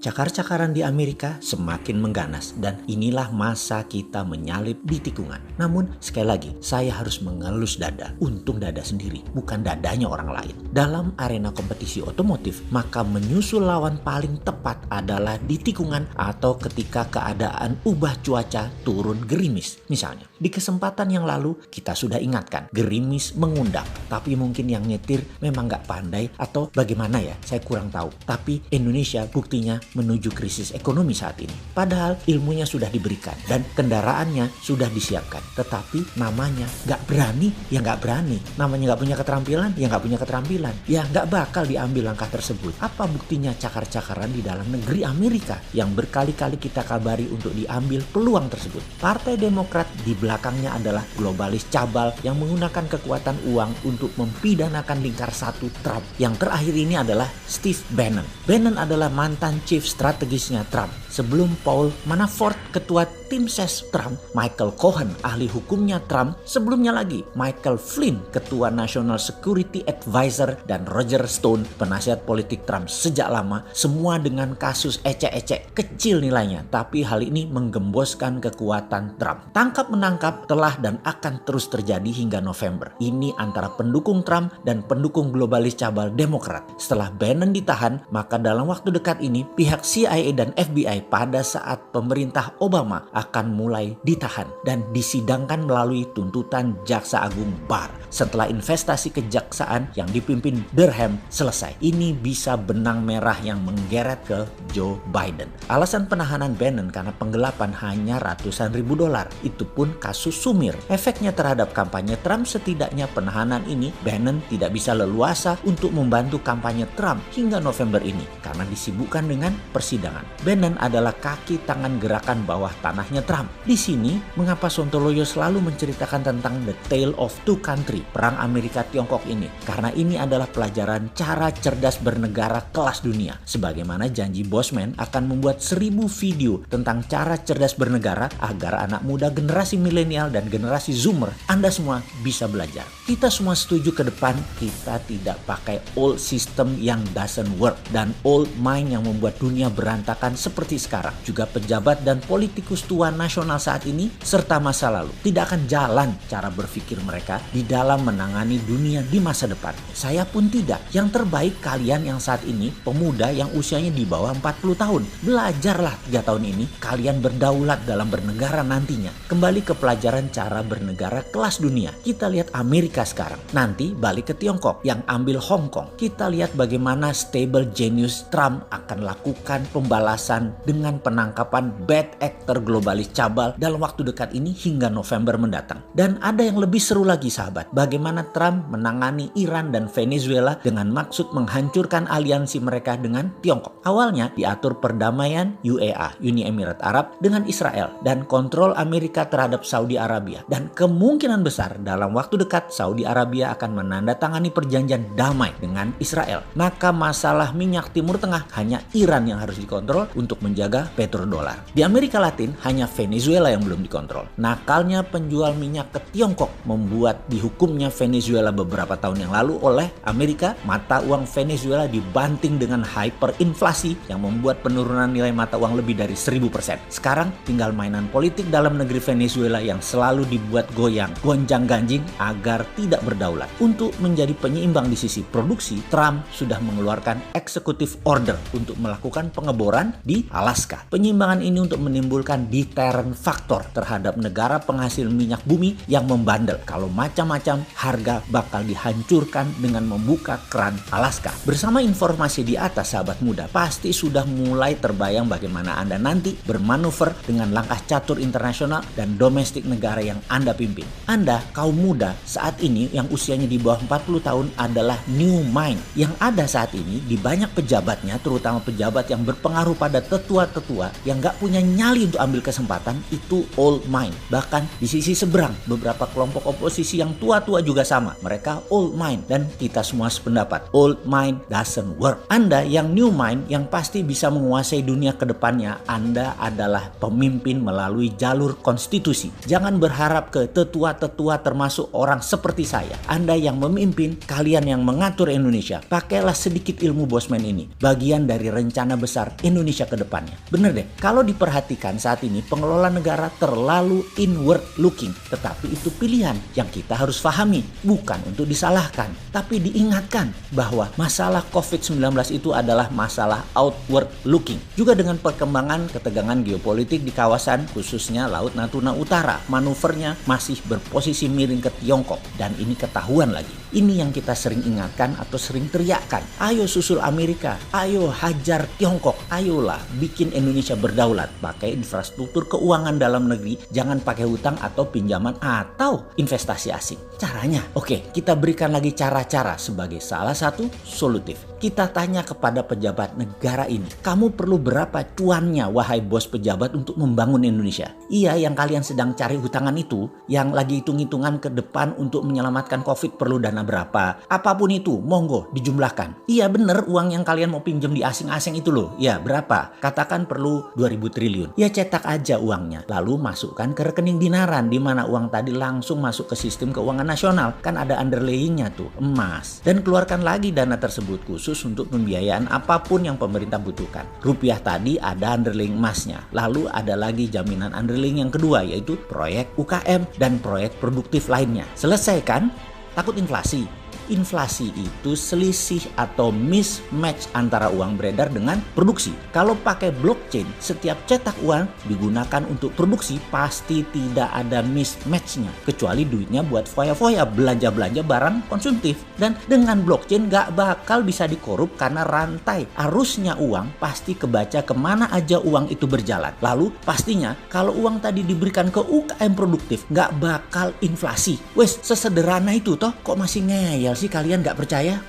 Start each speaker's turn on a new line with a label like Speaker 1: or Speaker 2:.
Speaker 1: Cakar-cakaran di Amerika semakin mengganas dan inilah masa kita menyalip di tikungan. Namun sekali lagi saya harus mengelus dada. Untung dada sendiri, bukan dadanya orang lain. Dalam arena kompetisi otomotif, maka menyusul lawan paling tepat adalah di tikungan atau ketika keadaan ubah cuaca turun gerimis. Misalnya, di kesempatan yang lalu kita sudah ingatkan, gerimis mengundang. Tapi mungkin yang nyetir memang gak pandai atau bagaimana ya, saya kurang tahu. Tapi Indonesia buktinya menuju krisis ekonomi saat ini. Padahal ilmunya sudah diberikan dan kendaraannya sudah disiapkan. Tetapi namanya gak berani, ya gak berani. Namanya gak punya keterampilan, ya gak punya keterampilan. Ya gak bakal diambil langkah tersebut. Apa buktinya cakar-cakaran di dalam negeri Amerika yang berkali-kali kita kabari untuk diambil peluang tersebut? Partai Demokrat di belakangnya adalah globalis cabal yang menggunakan kekuatan uang untuk mempidanakan lingkar satu Trump. Yang terakhir ini adalah Steve Bannon. Bannon adalah mantan chief strategisnya Trump. Sebelum Paul Manafort, ketua tim ses Trump, Michael Cohen, ahli hukumnya Trump, sebelumnya lagi Michael Flynn, ketua National Security Advisor, dan Roger Stone, penasihat politik Trump sejak lama, semua dengan kasus ecek-ecek kecil nilainya, tapi hal ini menggemboskan kekuatan Trump. Tangkap-menangkap telah dan akan terus terjadi hingga November. Ini antara pendukung Trump dan pendukung globalis cabal Demokrat. Setelah Bannon ditahan, maka dalam waktu dekat ini pihak CIA dan FBI pada saat pemerintah Obama akan mulai ditahan dan disidangkan melalui tuntutan Jaksa Agung Barr. Setelah investasi kejaksaan yang dipimpin Durham selesai, ini bisa benang merah yang menggeret ke Joe Biden. Alasan penahanan Bannon karena penggelapan hanya ratusan ribu dolar. Itu pun kasus sumir. Efeknya terhadap kampanye Trump, setidaknya penahanan ini Bannon tidak bisa leluasa untuk membantu kampanye Trump hingga November ini karena disibukkan dengan persidangan. Bannon adalah kaki tangan gerakan bawah tanahnya Trump. Di sini, mengapa Sontoloyo selalu menceritakan tentang the tale of two country, perang Amerika-Tiongkok ini? Karena ini adalah pelajaran cara cerdas bernegara kelas dunia. Sebagaimana janji Bosman akan membuat 1000 video tentang cara cerdas bernegara agar anak muda generasi milenial dan generasi Zoomer, Anda semua bisa belajar. Kita semua setuju ke depan kita tidak pakai old system yang doesn't work dan old mind yang membuat dunia berantakan seperti sekarang. Juga pejabat dan politikus tua nasional saat ini serta masa lalu tidak akan jalan cara berpikir mereka di dalam menangani dunia di masa depan. Saya pun tidak. Yang terbaik kalian yang saat ini pemuda yang usianya di bawah 40 tahun. Belajarlah 3 tahun ini kalian berdaulat dalam bernegara nantinya. Kembali ke pelajaran cara bernegara kelas dunia. Kita lihat Amerika sekarang. Nanti balik ke Tiongkok yang ambil Hong Kong. Kita lihat bagaimana stable genius Trump akan lakukan pembalasan dengan penangkapan bad actor globalis cabal dalam waktu dekat ini hingga November mendatang. Dan ada yang lebih seru lagi sahabat, bagaimana Trump menangani Iran dan Venezuela dengan maksud menghancurkan aliansi mereka dengan Tiongkok. Awalnya diatur perdamaian UAE, Uni Emirat Arab, dengan Israel dan kontrol Amerika terhadap Saudi Arabia. Dan kemungkinan besar dalam waktu dekat Saudi Arabia akan menandatangani perjanjian damai dengan Israel. Maka masalah minyak Timur Tengah hanya Iran yang harus dikontrol untuk menjaga petrodolar. Di Amerika Latin hanya Venezuela yang belum dikontrol. Nakalnya penjual minyak ke Tiongkok membuat dihukumnya Venezuela beberapa tahun yang lalu oleh Amerika. Mata uang Venezuela dibanting dengan hyperinflasi yang membuat penurunan nilai mata uang lebih dari 1000%. Sekarang tinggal mainan politik dalam negeri Venezuela yang selalu dibuat goyang, gonjang-ganjing agar tidak berdaulat. Untuk menjadi penyeimbang di sisi produksi, Trump sudah mengeluarkan executive order untuk melakukan pengeboran di Alaska. Penyimbangan ini untuk menimbulkan deterrent factor terhadap negara penghasil minyak bumi yang membandel. Kalau macam-macam harga bakal dihancurkan dengan membuka keran Alaska. Bersama informasi di atas sahabat muda, pasti sudah mulai terbayang bagaimana Anda nanti bermanuver dengan langkah catur internasional dan domestik negara yang Anda pimpin. Anda, kaum muda saat ini yang usianya di bawah 40 tahun adalah new mind. Yang ada saat ini di banyak pejabatnya, terutama pejabat yang berpengaruh pada tetua-tetua yang gak punya nyali untuk ambil kesempatan, itu old mind. Bahkan di sisi seberang, beberapa kelompok oposisi yang tua-tua juga sama. Mereka old mind dan kita semua sependapat. Old mind doesn't work. Anda yang new mind yang pasti bisa menguasai dunia ke depannya, Anda adalah pemimpin melalui jalur konstitusi. Jangan berharap ke tetua-tetua termasuk orang seperti saya. Anda yang memimpin, kalian yang mengatur Indonesia. Pakailah sedikit ilmu Bosman ini. Bagian dari rencana bagaimana besar Indonesia ke depannya. Bener deh, kalau diperhatikan saat ini pengelola negara terlalu inward looking. Tetapi itu pilihan yang kita harus pahami. Bukan untuk disalahkan, tapi diingatkan bahwa masalah COVID-19 itu adalah masalah outward looking. Juga dengan perkembangan ketegangan geopolitik di kawasan khususnya Laut Natuna Utara, manuvernya masih berposisi miring ke Tiongkok. Dan ini ketahuan lagi. Ini yang kita sering ingatkan atau sering teriakkan. Ayo susul Amerika, ayo hajar Tiongkok, ayolah bikin Indonesia berdaulat. Pakai infrastruktur keuangan dalam negeri, jangan pakai hutang atau pinjaman atau investasi asing. Caranya, oke, kita berikan lagi cara-cara sebagai salah satu solutif. Kita tanya kepada pejabat negara ini, kamu perlu berapa cuannya wahai bos pejabat untuk membangun Indonesia? Iya, yang kalian sedang cari hutangan itu, yang lagi hitung-hitungan ke depan untuk menyelamatkan COVID perlu dana berapa? Apapun itu, monggo dijumlahkan. Iya bener, uang yang kalian mau pinjam di asing-asing itu loh. Ya berapa? Katakan perlu 2.000 triliun. Ya cetak aja uangnya, lalu masukkan ke rekening dinaran, di mana uang tadi langsung masuk ke sistem keuangan nasional. Kan ada underlayingnya tuh, emas. Dan keluarkan lagi dana tersebut khusus untuk pembiayaan apapun yang pemerintah butuhkan. Rupiah tadi ada underlying emasnya. Lalu ada lagi jaminan underlying yang kedua, yaitu proyek UKM dan proyek produktif lainnya. Selesai kan? Takut inflasi? Inflasi itu selisih atau mismatch antara uang beredar dengan produksi. Kalau pakai blockchain, setiap cetak uang digunakan untuk produksi pasti tidak ada mismatchnya. Kecuali duitnya buat foya-foya, belanja-belanja barang konsumtif. Dan dengan blockchain gak bakal bisa dikorup karena rantai arusnya uang pasti kebaca kemana aja uang itu berjalan. Lalu pastinya kalau uang tadi diberikan ke UKM produktif gak bakal inflasi. Wes, sesederhana itu toh, kok masih ngeyel sih kalian gak percaya?